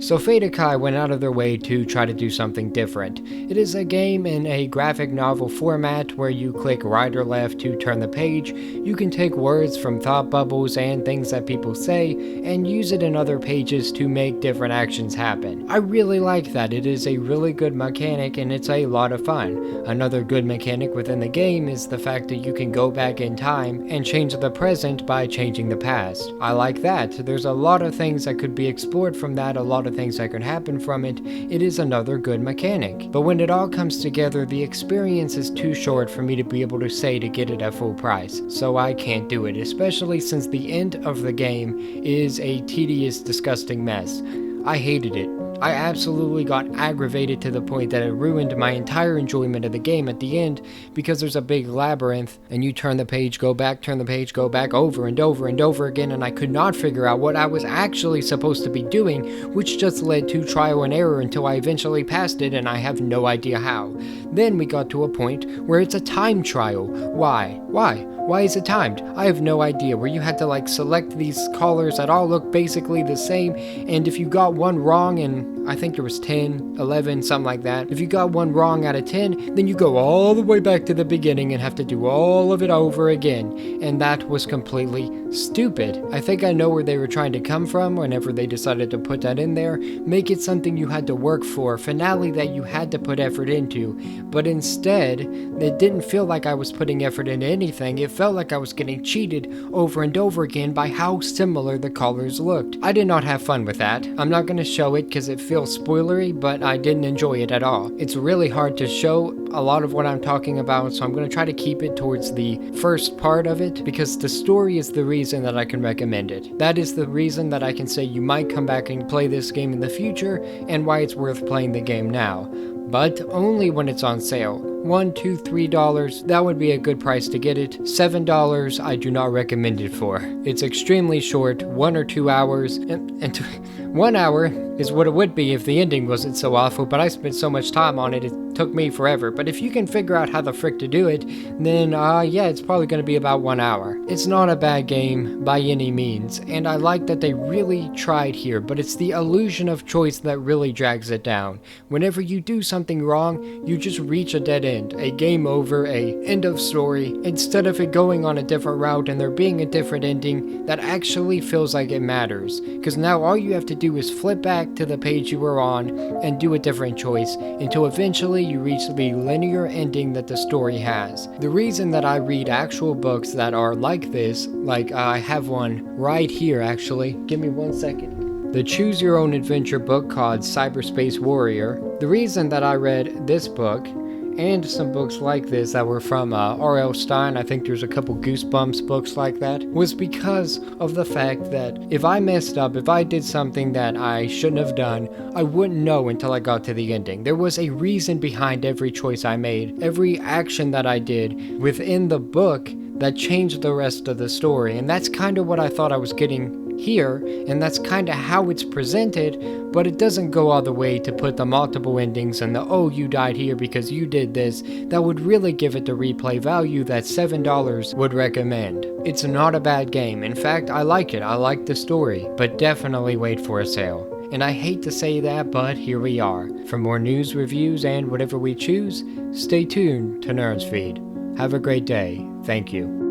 So Fate Kai went out of their way to try to do something different. It is a game in a graphic novel format where you click right or left to turn the page. You can take words from thought bubbles and things that people say and use it in other pages to make different actions happen. I really like that. It is a really good mechanic and it's a lot of fun. Another good mechanic within the game is the fact that you can go back in time and change the present by changing the past. I like that. There's a lot of things that could be explored from that, a lot of things that could happen from it. It is another good mechanic. But when it all comes together, the experience is too short for me to be able to say to get it at full price. So I can't do it, especially since the end of the game is a tedious, disgusting mess. I hated it. I absolutely got aggravated to the point that it ruined my entire enjoyment of the game at the end, because there's a big labyrinth and you turn the page, go back, turn the page, go back over and over and over again, and I could not figure out what I was actually supposed to be doing, which just led to trial and error until I eventually passed it, and I have no idea how. Then we got to a point where it's a time trial. Why? Why is it timed? I have no idea, where you had to select these colors that all look basically the same, and if you got one wrong, and I think there was 10, 11, something like that. If you got one wrong out of 10, then you go all the way back to the beginning and have to do all of it over again. And that was completely stupid. I think I know where they were trying to come from whenever they decided to put that in there. Make it something you had to work for, finale that you had to put effort into. But instead, it didn't feel like I was putting effort into anything. It felt like I was getting cheated over and over again by how similar the colors looked. I did not have fun with that. I'm not going to show it because it feels spoilery, but I didn't enjoy it at all. It's really hard to show a lot of what I'm talking about, so I'm going to try to keep it towards the first part of it, because the story is the reason that I can recommend it. That is the reason that I can say you might come back and play this game in the future, and why it's worth playing the game now. But only when it's on sale. $1, $2, $3, that would be a good price to get it. $7, I do not recommend it for. It's extremely short, 1 or 2 hours, and 1 hour is what it would be if the ending wasn't so awful, but I spent so much time on it, it took me forever. But if you can figure out how the frick to do it, then yeah, it's probably going to be about 1 hour. It's not a bad game by any means, and I like that they really tried here, but it's the illusion of choice that really drags it down. Whenever you do something wrong, you just reach a dead end, a game over, a end of story, instead of it going on a different route and there being a different ending that actually feels like it matters. Because now all you have to do is flip back to the page you were on and do a different choice until eventually you reach the linear ending that the story has. The reason that I read actual books that are like this, I have one right here actually, give me 1 second. The Choose Your Own Adventure book called Cyberspace Warrior. The reason that I read this book and some books like this that were from R.L. Stine, I think there's a couple Goosebumps books like that, was because of the fact that if I messed up, if I did something that I shouldn't have done, I wouldn't know until I got to the ending. There was a reason behind every choice I made, every action that I did within the book that changed the rest of the story, and that's kind of what I thought I was getting here, and that's kind of how it's presented, but it doesn't go all the way to put the multiple endings and the "oh, you died here because you did this" that would really give it the replay value that $7 would recommend. It's not a bad game. In fact, I like it. I like the story, but definitely wait for a sale. And I hate to say that, but here we are. For more news, reviews, and whatever we choose, stay tuned to Nerdsfeed. Have a great day. Thank you.